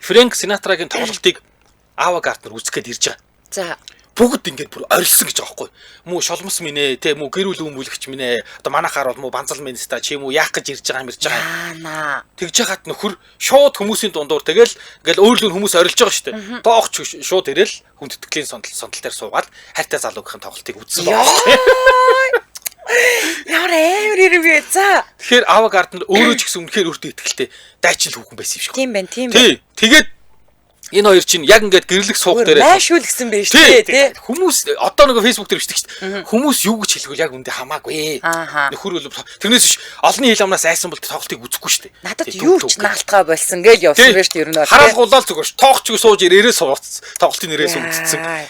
Фрэнк Синатрагийн тоглолтыг Ава Гарднер үзэх гээд ирж байгаа. За бүгд ингээд бүр орилсон гэж байгаа байхгүй. Муу шолмос минь ээ, те муу гэр бүл хүмүүлэгч минь ээ. Одоо манайхаар бол муу банзал минь ста чи юм уу яах гэж ирж байгаа юм ирж байгаа. Тэгж хахад нөхөр шууд хүмүүсийн дундуур тэгэл ингээл өөрлөг хүмүүс орилж байгаа шүү дээ. Тоогч шууд ирэл хүндэтгэлийн сонтол дээр суугаад хайртай залуугийн тоглолтыг үзсэн байна. Яа нэрээ за. Тэгэхээр Ава Гарднер өөрөө ч гэсэн үнэхээр өөртөө итгэлтэй дайчил хүүхэн байсан юм шиг. Тийм байна, тийм байна. Тэгээд энэ хоёр чинь яг ингээд гэрлэх суух дээрээ майшуул гэсэн байж тээ. Хүмүүс одоо нэг фэйсбүүк дээр бичдэг шүү дээ. Хүмүүс юу гэж хэлгүүл яг үндэ хамаагүй. Нөхөр бол тэрнээс биш олонний хил амнаас айсан бол тоглолтыг үзэхгүй шүү дээ. Надад юу ч наалтгаа болсон гэж явсан байж тээ ер нь. Хараалгуулаад зүгээр тоогч сууж ирээрээ сууц тоглолтын нэрээс үзсэн.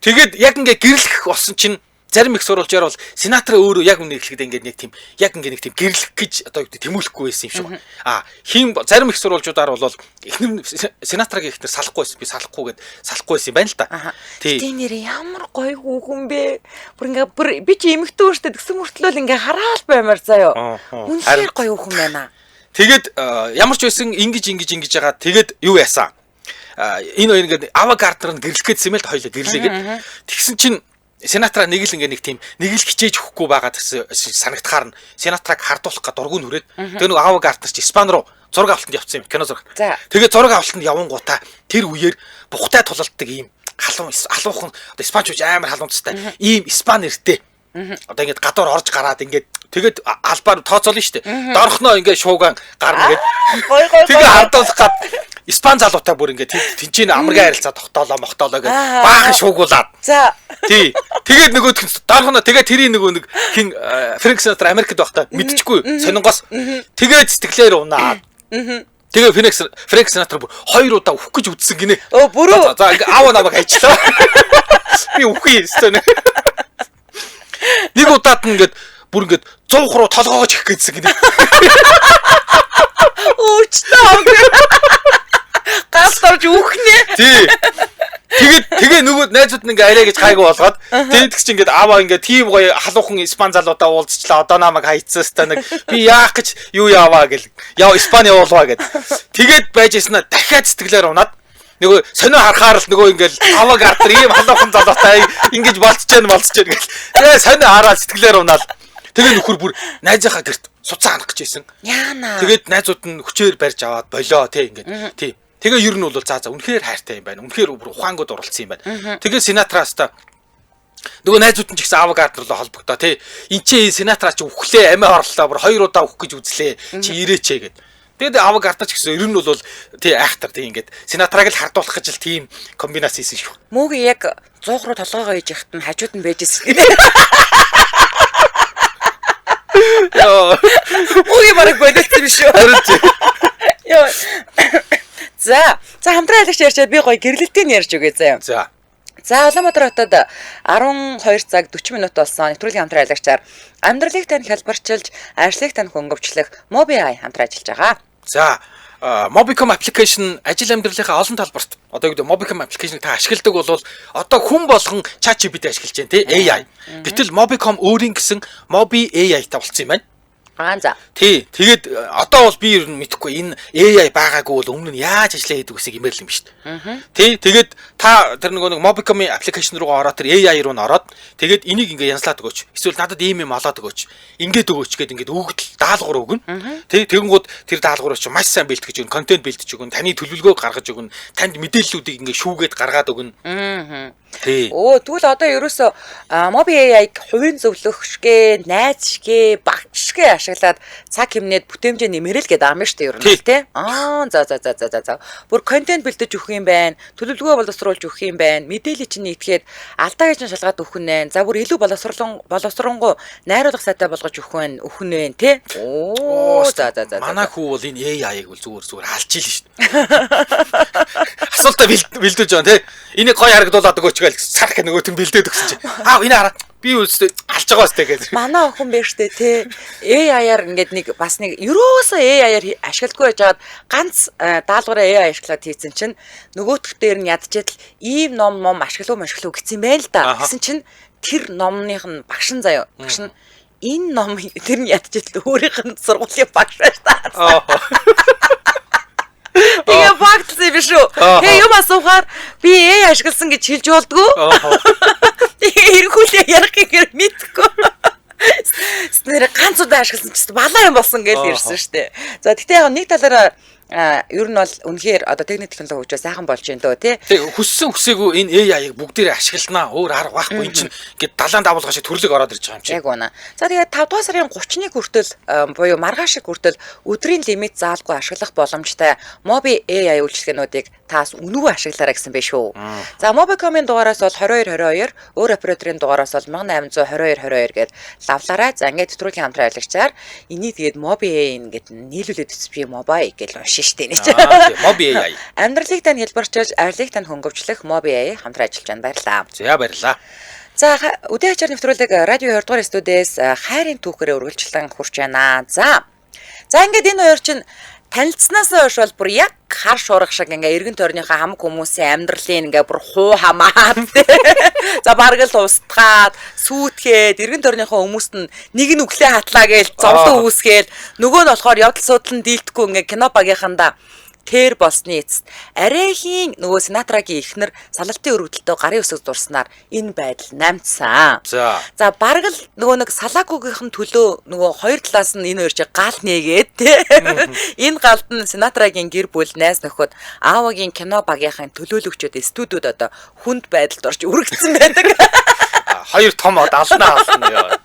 Тэгээд яг ингээд гэрлэх болсон чинь зарим их сурвалжаар бол сенатор өөрөө яг үнэ хэлэхэд ингээд нэг тийм яг ингээд нэг тийм гэрлэх гэж одоо юу гэдэг тэмүүлэхгүй байсан юм шиг байна. Хин зарим их сурвалжуудаар бол эхнэр сенаторыг ихнэр салахгүй байсан. Би салахгүй гэд салахгүй байсан юм байна л да. Тийм нэр ямар гоё хүүхэн бэ. Бүр ингээд би чи эмэгтэй шүү дээ гэсэн мөртлөө ингээ хараал баймаар заяа. Үнэхээр гоё хүүхэн байна. Тэгээд ямар ч байсан ингэж байгаа. Тэгээд юу яасан? Энэ хоёр ингээд авагардер нь гэрлэх гэсэн юм л хоёлоо гэрлээгээд тэгсэн чинь сенатораа нэг л хичээж өгөхгүй байгаа гэсэн санагдахаар нь сенаторыг хардуулах га дургуун хүрээд тэгээ нэг авагардер чи Испани руу зураг авалтанд явцсан юм кино зураг. Тэгээ зураг авалтанд явангуудаа тэр үеэр бухтай тулалддаг ийм алуухан одоо испанчууд амар халуунцтай ийм Испани нэртэй одоо ингээд гадуур орж гараад ингээд тэгээд албаар тооцоолно шүү дээ. Дорхноо ингээд шуугаан гарна гээд тэгээ хардуулах гад Испани залуутай бүр ингээд тэнцэн амргийн харилцаа тогтоолоо мохтоолоо гэж баахан шуугуулад. Тий. Тэгээд нөгөөх нь дорхноо тэгээд тэрийн нэг хин Фрэнк Синатра Америкт байхдаа мэдчихгүй сонингоос тэгээд сэтгэлээр унаад. Тэгээ Фрэнк Синатра бүр 2 удаа өөх гэж үдсэн гинэ. Бүрөө. За ингээд аав намайг хайчлаа. Би үхий өстөнө. Нэг удаад нь ингээд бүр ингээд 100 руу толгоогоо чих гэсэн гинэ. Өөчтөө. Гас орж үхнэ. Тий. Тэгээ нөгөө найзууд нь ингээ арай гэж хайгуу болгоод тэгээд чи ингээд аваа ингээ тийм гоё халуухан Испани залуудаа уулзчлаа. Одоо намайг хайцсаастаа нэг би яах гэж юу яваа гэл. Яа Испани явуулваа гэд. Тэгээд байж яснаа дахиад сэтгэлээр унаад нөгөө сонио харахаар л нөгөө ингээл авагардер ийм халуухан залуутай ингэж болцож гэл. Тэгээ сонио хараад сэтгэлээр унаад тэгээ нөхөр бүр найзынхаа гэрт суцаа ханах гэж байсан. Яана. Тэгээд найзууд нь хүчээр барьж аваад болоо тий ингээд. Тий. Тэгээ ер нь бол за үнэхээр хайртай юм байна. Үнэхээр ухаангууд оролцсон юм байна. Тэгээ сенатраас та нөгөө найзууд нь ч гэсэн авагардер руу холбогдоо тий. Энд чи сенатраа чи үхлээ амиа хорлоо бүр 2 удаа үхэх гэж үзлээ. Чи ирээч гэд. Тэгээд авагардер ч гэсэн ер нь бол тий айхтар тий ингээд сенатраг л хардуулах гэж л тийм комбинац хийсэн шүү. Мөөг яг 100 руу толгоогоо хийж яхад нь хажууд нь байжсэн. Яа. Мөөг бараг бодсон юм шүү. Яа. За хамтран аялагч ярьчаад би гоё гэрлэлтийг ярьж өгье заяа. За Улаанбаатар хотод 12 цаг 40 минут болсон нэвтрүүлгийн хамтран аялагчаар амьдралыг тань хялбарчилж, ажлыг тань хөнгөвчлөх MobiAI хамтран ажиллаж байгаа. За Mobicom application ажил амьдралынхаа олон талбарт одоо юу гэдэг Mobicom application-ыг та ашигладаг бол одоо хүн болгон ChatGPT ашиглаж байна тий AI. Гэтэл Mobicom өөрийн гэсэн MobiAI та болсон юм байна. За. Тий. Тэгээд одоо бол би ер нь мэдэхгүй энэ AI байгаагүй бол өмнө нь яаж ажиллаа гэдэг үсийг имэйл юм шүү дээ. Тий. Тэгээд та тэр нэг Mobicom-ийн аппликейшн руугаа ороод тэр AI руу н ороод тэгээд энийг ингээ янзлаад өгөөч. Эсвэл надад ийм юм олоод өгөөч. Ингээд өгөөч гэд ингээд өгдөл даалгавар өгнө. Тий. Тэгэнгүүт тэр даалгавар чи маш сайн бэлтгэж өгнө, контент бэлтэж өгнө, таны төлөвлөгөөг гаргаж өгнө, танд мэдээллүүдийг ингээ шүүгээд гаргаад өгнө. Тий. Тэгвэл одоо ерөөсө MobiAI-г хувийн зөвлөгчгээ, найзшгээ, багшгээ ашиглаад цаг хэмнээд бүтээмжээ нэмэрэл гэдэг ам шүү дээ ер нь тий. За. Бүр контент бэлдэж өгөх юм байна. Төлөвлөгөө боловсруулж өгөх юм байна. Мэдээлэл чинь нийтгээд алдаа гэж шалгаад өгөх нь байна. За бүр илүү боловсронгуй найруулга сайтай болгож өгөх нь байна тий. За. Манай хүү бол энэ AI-г бол зүгээр алж ийл шүү дээ. Асуултаа бэлдэж байгаа тий. Энийг гоё харагдуулаад өгөөч гээл сарх нөгөөт нь бэлдээд өгсөн чи. Энэ хараа би үстэй алж байгаа өстэй гэж. Манай охин биш үү те. AI-аар ингээд нэг бас нэг ерөөсөө AI-аар ашигладаггүй байжгаад ганц даалгавраа AI ашиглаад хийсэн чинь нөгөөтх дээр нь ядчихэд л ийм ном ашиглав гэсэн юм байна л да. Гэсэн чинь тэр номных нь багш нь заяа. Багш нь энэ ном тэр нь ядчихэд л өөрийнх нь сургуулийн багш байж таа. Тэгээ багтсан юм шүү. Тэгээ юм асуухаар би AI ашигласан гэж хэлж болдгоо. Тэгээ эргүүлээ ярих гэхээр мэдхгүй. Нэр ганц удаа ашигласан ч балаа юм болсон гэж ирсэн шүү дээ. За тэгтээ яг нэг талаараа ер нь бол үнэхээр одоо техник технологи хөгжөө сайхан болж байна дөө тий. Тэг хүссэн хүсээгүй энэ AI-г бүгдээрээ ашигланаа. Өөр арга байхгүй энэ чинь ингээд далайн давуулгаш төрлөг ороод ирж байгаа юм чинь. Яг үнэ. За тэгээд 5 дугаар сарын 31 хүртэл буюу маргааш хүртэл өдрийн лимит заалгүй ашиглах боломжтой MobiAI үйлчилгээнүүдийг таас үнэгүй ашиглаарай гэсэн байх шүү. За Mobicom-ийн дугаараас бол 2222, өөр операторын дугаараас бол 1822 гээд лавлаарай. За ингээд нэвтрүүлгийн хамтран аялагчаар энийг тэгээд MobiAI ингээд нийлүүлээд би mobile гэж уншин штэ нэ. MobiAI. Амьдралыг тань хэлбэрчилж, ажлыг тань хөнгөвчлөх MobiAI хамтран ажиллаж байна. Баярлалаа. За баярлалаа. За үдээ ачаар нэвтрүүлэг радио 2 дугаар студиэс хайрын түүхээрээ үргэлжлэн хурж байна. За ингээд энэ хоёр чинь танилцсанаас хойш бол бүр яг хар шуурга шиг ингээ эргэн тойрныхаа хамаг хүмүүсийн амьдралын ингээ бүр хуу хамаад за бараг л устгаад сүйтгэхэд эргэн тойрныхаа хүмүүст нь нэг нь өглөө хатлаа гээл зовлон үүсгээл нөгөө нь болохоор явдал судлан дийлдэхгүй ингээ кино багийнхандаа тэр болсны эцэст арайхийн нөгөө Синатрагийн эхнэр салалтын өргөдөлтөө гарын өсөг дурснаар энэ байдал намцсан. За бараг л нөгөө нэг Салакугийнхэн төлөө нөгөө хоёр талаас нь энэ хоёр чиг гал нээгээд энэ галд нь Синатрагийн гэр бүл найз нөхөд аавагийн кино багийнхын төлөөлөгчөд студиуд одоо хүнд байдалд орж үргэлжсэн байдаг. Хоёр том ална.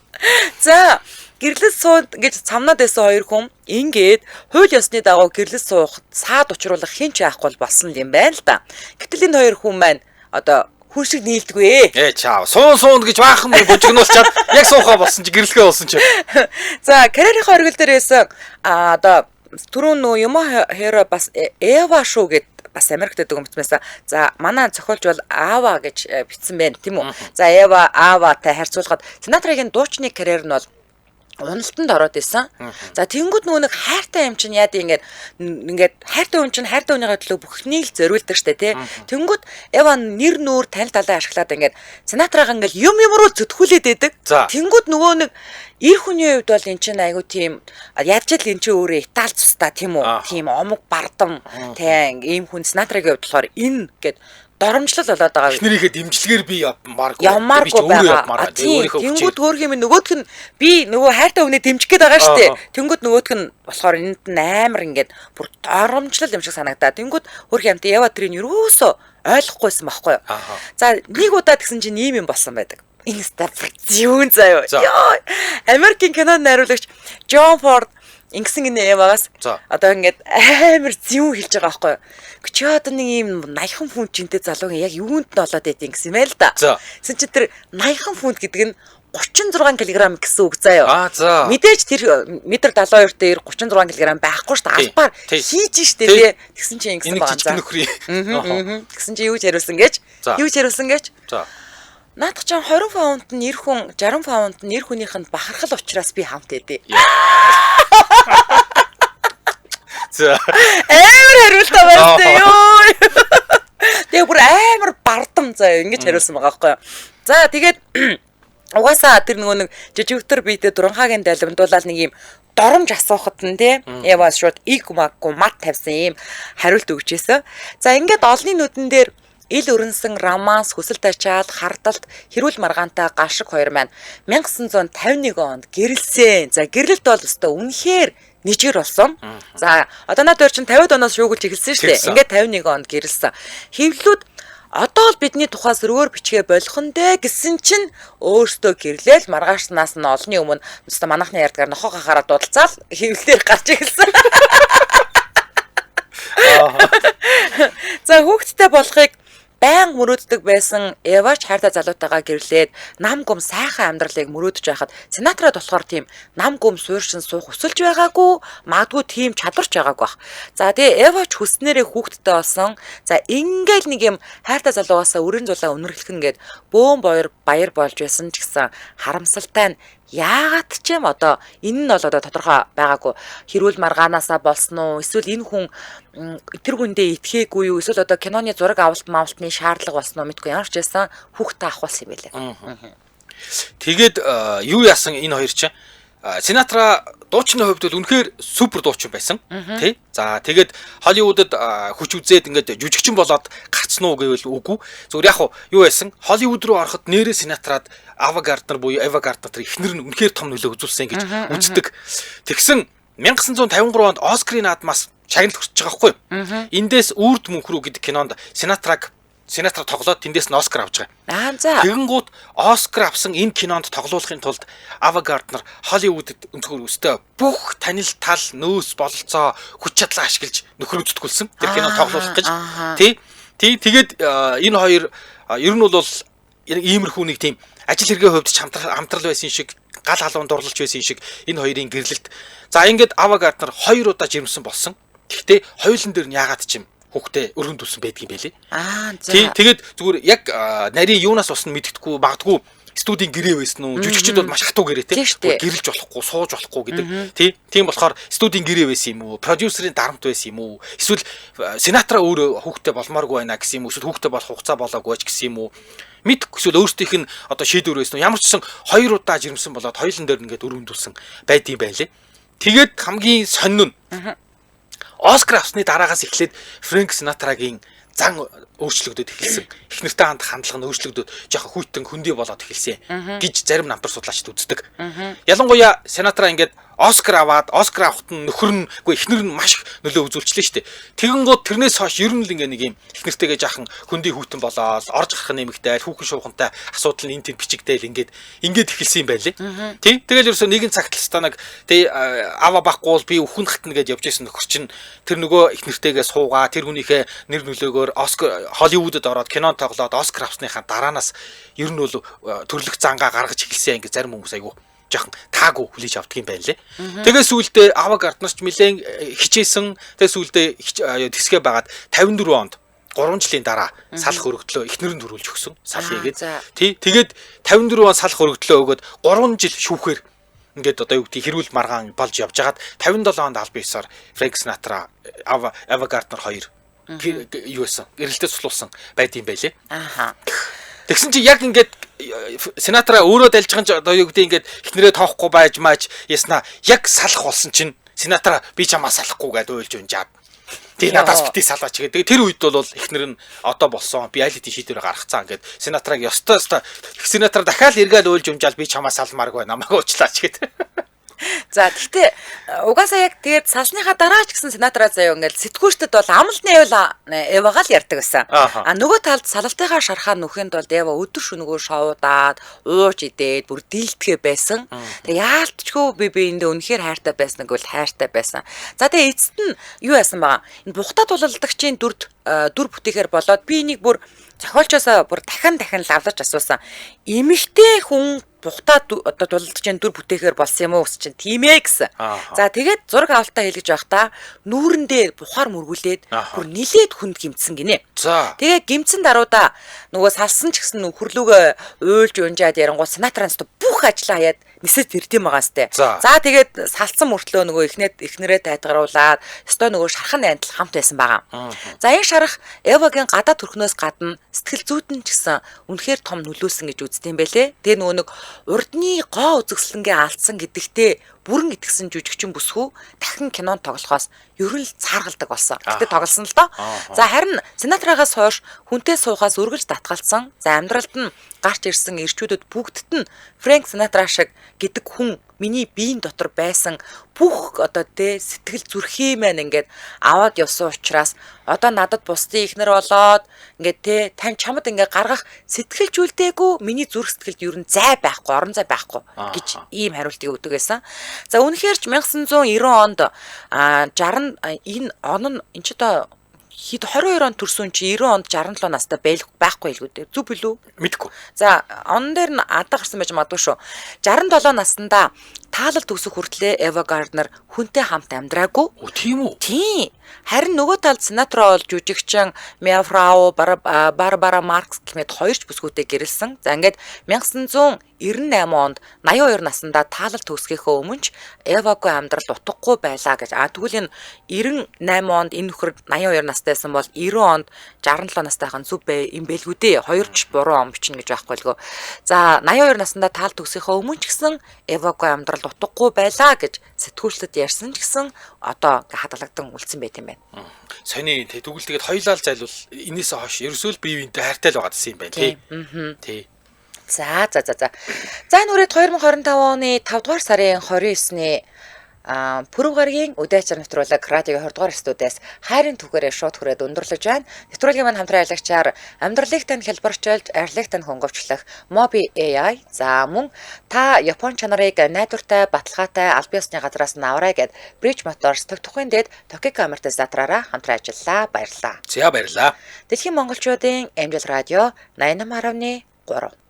За гэрлэл сууд гэж цамнаад байсан хоёр хүн ингээд хууль ёсны дагуу гэрлэл суух саад учруулах хэн ч яахгүй болсон юм байна л да. Гэтэл энэ хоёр хүн маань одоо хүн шиг нийлдэггүй. Чаав. Суун гэж баахан бужигнуулчаад яг суухаа болсон чи гэрлэхээ болсон чи. За карьерийнхаа оргил дээр байсан одоо түрүүн нөө юм хэро бас Эва шүү гэд бас Америкт байдаг юм байсан. За манай зохиолч бол Ава гэж бичсэн байна тийм үү. За Эва Аватай харьцуулахад Синатрагийн дуучны карьер нь бол уналтанд ороод исэн. За тэнгууд нөгөө нэг хайртай юм чинь яа дээ ингээд хайртай хүн чинь хайртай хүнийгээ төлөө бүхнийг л зориулдаг штэ тий. Тэнгууд Эван нэр нүүр тань талаа ашиглаад ингээд Синатрага ингээд юм руу зүтгүүлээд байдаг. Тэнгууд нөгөө нэг эр хүний хувьд бол эн чинь айгу тийм яаж л эн чинь өөрөө Итали цустай тийм үү. Тийм омог бардам тий ийм хүн Синатрагийн хувьд болохоор энэ гэд доромжлол болоод байгаа. Эхнэрийнхээ дэмжлэгээр би явмааргүй байгаа. Тэнгүүд өөрх юм нөгөөх нь би нөгөө хайртай хүнээ дэмжих гээд байгаа шүү дээ. Тэнгүүд нөгөөх нь болохоор энд амар ингээд бүр доромжлол юм шиг санагдаа. Тэнгүүд өөрх юмтай Ева тэрийг юусоо ойлгохгүйсэн байхгүй юу. За нэг удаа тэгсэн чинь ийм юм болсон байдаг. Инстаграм заяа. Йоо. Америкийн киноны найруулагч Джон Форд ингэсэн гинэ Евагаас одоо ингээд амар зүүн хэлж байгаа байхгүй юу. Чи одоо нэг ийм 80 фунт жинтэй залуугийн яг юунд нь олоод байдیں гэсэн юм байл да. Тэгсэн чи тэр 80 фунт гэдэг нь 36 кг гэсэн үг заяа. Мэдээж тэр метр 72 дээр 36 кг байхгүй шүү дээ. Албаар хийж штэ тий. Тэгсэн чи ингэсэн байгаа. Тэгсэн чи юу ч хариулсан гэж. Наадах ч 20 фунт нь нэр хүн 60 фунт нь нэр хүнийх нь бахархал учраас би хамт эдээ. За амар хариултаа байсан ёо. Тэгээ бүр амар бардам заа ингэж хариулсан байгаа байхгүй юу. За тэгээд угаасаа тэр нөгөө нэг жижигтэр биедээ дуранхагийн далимдуулаад нэг юм доромж асуухад нь тий Евас шууд игмаггүй мат тавьсан юм хариулт өгчээсэн. За ингээд олонний нүдэн дээр ил өрнсөн романс хүсэл тачаал хардалт хэрүүл маргаантай гашиг хоёр маань 1951 онд гэрэлсэн. За гэрлэлт бол өстой үнэхээр нэжгэр болсон. За одоо надад чинь 50 оноос шуугуулж эхэлсэн шүү дээ. Ингээд 51 онд гэрэлсэн. Хэвлүүд одоо л бидний тухаас өрөөр бичгээ болох нь дээ гэсэн чинь өөртөө гэрлээл маргаашнаас нь олны өмнө өстой манайхны ярьдгаар нохоо хахаараа дуудалцаал хэвлэлээр гарч эхэлсэн. За хүүхдтэй болохыг баян мөрөөддөг байсан Эвач хайртай залуутайгаа гэрлээд нам гүм сайхан амьдралыг мөрөөдөж байхад Синатрад болохоор тийм нам гүм суурьшин суух өсөлж байгаагүй магадгүй тийм чадварч байгаагүй бах. За тэгээ Эвач хүснээрээ хүүхдтэй болсон. За ингээл нэг юм хайртай залуугаасаа өрийн зулаа өнөрлөхн гээд бөөн баяр болж байсан ч гэсэн харамсалтай нь яагаад ч юм одоо энэ нь бол одоо тодорхой байгаагүй хэрүүл маргаанасаа болсон уу эсвэл энэ хүн тэр хүндээ итгээгүй юу эсвэл одоо киноны зураг авалтны шаардлага болсон уу мэдгүй ямар ч байсан хүүхдээ авахулсан юм байлаа. Тэгээд юу яасан энэ хоёр чинь Синатра дуучны хувьд бол үнэхээр супер дуучин байсан тий. За тэгээд Холливуудад хүч үзээд ингээд жүжигчин болоод гарцсан уу гэвэл үгүй. Зүгээр яг юу байсан? Холливуд руу ороход нэрээ Синатрад Ава Гарднер буюу Эва Гарднер ихнэр нь үнэхээр том нөлөө үзүүлсэн гэж үздэг. Тэгсэн 1953 онд Оскарын наадмаас шагналт хүрч байгаа байхгүй юу? Эндээс үрд мөнх рүү гэдэг кинонд Синатра тоглоод тэндээс нь Оскар авч байгаа. За. Тэгэнгүүт Оскар авсан энэ кинонд тоглуулахын тулд Ава Гарднер Холливуудад өнцгөр өстэй бүх танил тал нөөц бололцоо хүч чадлаа ашиглаж нөхрөө зүтгүүлсэн. Тэр кинонд тоглуулах гэж. Тэгээд энэ хоёр ер нь бол иймэрхүү нэг тийм ажил хэргийн хувьд ч хамтрал байсан шиг гал халуун дурлалж байсан шиг энэ хоёрын гэрлэлт. За ингээд Ава Гарднер 2 удаа жирэмсэн болсон. Гэхдээ хоёулын дээр нь яагаад ч юм хүүхдээ өргөн дүүлсэн байдаг юм байлээ. За. Тэгээд зүгээр яг нарийн юунаас усна мэддэхгүй магадгүй студийн гэрээ байсан уу? Жүжигчид бол маш хатуу гэрээ те. Гэрэлж болохгүй, сууж болохгүй гэдэг. Тийм болохоор студийн гэрээ байсан юм уу? Продюсерийн дарамт байсан юм уу? Эсвэл Синатра өөрөө хүүхдээ болмооргүй байна гэсэн юм уу? Эсвэл хүүхдээ болох хугацаа болоогүй ч гэсэн юм уу? Мэдгүй эсвэл өөрсдийнх нь одоо шийдвэр байсан уу? Ямар ч гэсэн 2 удаа жирэмсэн болоод хоёулын дээр ингээд өргөндүүлсэн байдığım байлээ. Тэгээд хамгийн сонин нь Оскар авсны дараагаас эхлээд Фрэнк Синатрагийн зан өөрчлөгдөд эхэлсэн. Их нэртэй хандлага нь өөрчлөгдөд жоохон хүйтэн хөндөй болоод эхэлсэн гэж зарим намтар судлаачид үздэг. Ялангуяа Синатра ингээд Оскар аваад Оскар авахт нь нөхөр нь үгүй эхнэр нь маш нөлөө үзүүлчихлээ шүү дээ. Тэгэнгүүт тэрнээс хойш ер нь л ингээд нэг юм их нэртэйгээ жаахан хөндөй хүйтэн болоод орж гарах нэмэгдээл хүүхэн шуухантай асуудал нь энэ төр бичигдээл ингээд эхэлсэн юм байлээ. Тий. Тэгэл ерөөсөө нэгэн цагт л станаг тий ава бахгүй би өхөн хатна гэж явж байсан нөхөр чинь тэр нөгөө их нэртэйгээ суугаа тэр хүнийхээ нэр нөлөөгөөр Оскар Холливуудад ороод кино тоглоод Оскар авсныхаа дараанаас ер нь бол төрлөх зангаа гаргаж эхэлсэн ингээд зарим хүмүүс айгу жоохон таагүй хүлээж авдаг юм байна лээ. Тэгээс сүүлдээ Ава Гарднер ч нэлээд хичээсэн. Тэгээс сүүлдээ тэсгээ байгаад 54 онд 3 жилийн дараа салах өргөдлөө эхнэр нь төрүүлж өгсөн. Сал хийгээд. Тий. Тэгээд 54 он салах өргөдлөө өгөөд 3 жил шүүхээр ингээд одоо юу гэдэг хэрүүл маргаан болж явж хагаад 57 онд аль биесээр Фрэнк Синатра Ава Гарднер 2 юу байсан? Гэрэлтээ цуглуулсан байдığım байлээ. Ааха. Тэгсэн чи яг ингээд Синатра өөрөө дайлж байгаа ч одоо юу гэдэг ингээд эхнэрээ тоохгүй байж мааж яснаа яг салах болсон чинь Синатра би чамаа салахгүй гэдээ уйлж унжаад тий надаас битгий салаач гэдэг. Тэр үед бол эхнэр нь одоо болсон би аль хэдийн шийдвэрээ гаргацсан ингээд Синатраг ёстой Синатра дахиад эргээл уйлж унжаал би чамаа салмааргүй намайг уучлаач гэдэг. За гэхдээ угаасаа яг тэгээд салсныхаа дараа ч гэсэн Синатра заяа ингээл сэтгүүчдэд бол амлалтны Эвагаа л ярьдаг байсан. Нөгөө талд салалтынхаа шархаа нүхэнд бол Эва өдөр шөнөгөө шоудаад ууж идээд бүр дийлдэхэ байсан. Тэгээд яалтчгүй би эндээ үнэхээр хайртай байсан гэвэл хайртай байсан. За тэгээд эцэст нь юу яасан баа? Энэ бухта тулалдагчийн дүр бүтээхээр болоод би энийг бүр зохиолчоосоо бүр дахин лавлаж асуусан. Эмэгтэй хүн бухта одоо тулалдагчийн дүр бүтээхээр болсон юм уу гэсэн чинь тийм ээ гэсэн. За тэгээд зураг авалтаа хэлгэж байхдаа нүүрэндээ бухаар мөргүүлээд бүр нилээд хүнд гимцсэн гинэ. Тэгээ гимцэн даруйда нөгөө салсан ч гэсэн нөхөрлөгөө уйлж унжаад ярангуул Синатранс бүх ажлаа хаяад нисэж ирдэм байгаа сте. За тэгээд салсан мөртлөө нөгөө эхнэрээ тайтгаруулаад өстой нөгөө шархан найнтал хамт байсан байгаа. За энэ шарах Эвагийн гадаа төрхнөөс гадна сэтгэл зүйдэн ч гэсэн үнэхээр том нөлөөсөн гэж үздэг юм байлээ. Тэгээ нөгөө нэг урдны гоо үзэсгэлэнгээ алдсан гэдэгтээ бүрэн итгэсэн жүжигчин бүсгүй дахин кинонд тоглохоос ер нь л цааргалдаг болсон. Гэтэ тоглосон л доо. За харин Синатрагаас хойш хүнтэй суухаас үргэлж татгалцсан. За амьдралд нь гарч ирсэн ирчүүдэд бүгдд нь Фрэнк Синатра шиг гэдэг хүн миний биеийн дотор байсан бүх одоо тэ сэтгэл зүрхээ маань ингээд аваад явсан учраас одоо надад бусдын ихнэр болоод ингээд тэ тань чамд ингээд гаргах сэтгэлжүүлдэггүй миний зүрх сэтгэлд ер нь зай байхгүй, орон зай байхгүй гэж ийм хариултыг өгдөг байсан. За үнэхээр ч 1990 онд 60 энэ он нь энэ ч одоо хэд 22 онд төрсөн чи 90 онд 67 настай байхгүй л үү? Зүг билүү? Мэдгүй. За он дээр нь адаа гарсан байж магадгүй шүү. 67 наснда таалал төгсөх хүртлээр Эва Гарднер хүнтэй хамт амьдраагүй. Тийм үү? Тийм. Харин нөгөө талд Синатра бол жүжигчин Мяфрау Барбара Маркс гэмэд хоёрч бүсгүүтэй гэрэлсэн. За ингээд 1998 онд 82 наснда таалал төгсгөхөө өмнө ч Эвагийн амьдрал утгагүй байлаа гэж. Тэгвэл энэ 98 онд энэ нөхөр 82 настайсан бол 90 онд 67 настайхан зүв юм бэлгүй дээ. Хоёрч буруу он бичнэ гэж байхгүй лгөө. За 82 наснда таалал төгсгөхөө өмнө ч гэсэн Эвагийн амьдрал утгагүй байлаа гэж сэтгүүлчдэд ярьсан ч гэсэн одоо хадгалагдсан үлдсэн байт юм байна. Сони тэгвэл тэгээд хоёлаа л зайлвал энээс хойш ерөөсөө л бие биентэй хайртай л байгаа гэсэн юм байна тий. Тий. За энэ үрээд 2025 оны 5 дугаар сарын 29-ны Пүрэв гарагийн үдээчээр нэвтрүүлэг радиогийн 20 дугаар студиэс хайрын түгээрээ шууд хүрээд өндөрлөж байна. Нэвтрүүлгийн маань хамтран аялагчаар амьдралыг тань хэлбэрчилж, арилыг тань хөнгөвчлөх Mobi AI. За мөн та Япон чанарыг найдвартай, баталгаатай аль биесны газраас нь аваарай гэд Bridge Motors тухайн дэд Tokyo Amortis затраараа хамтран ажиллаа. Баярлалаа. За баярлалаа. Дэлхийн монголчуудын амжилт радио 88.3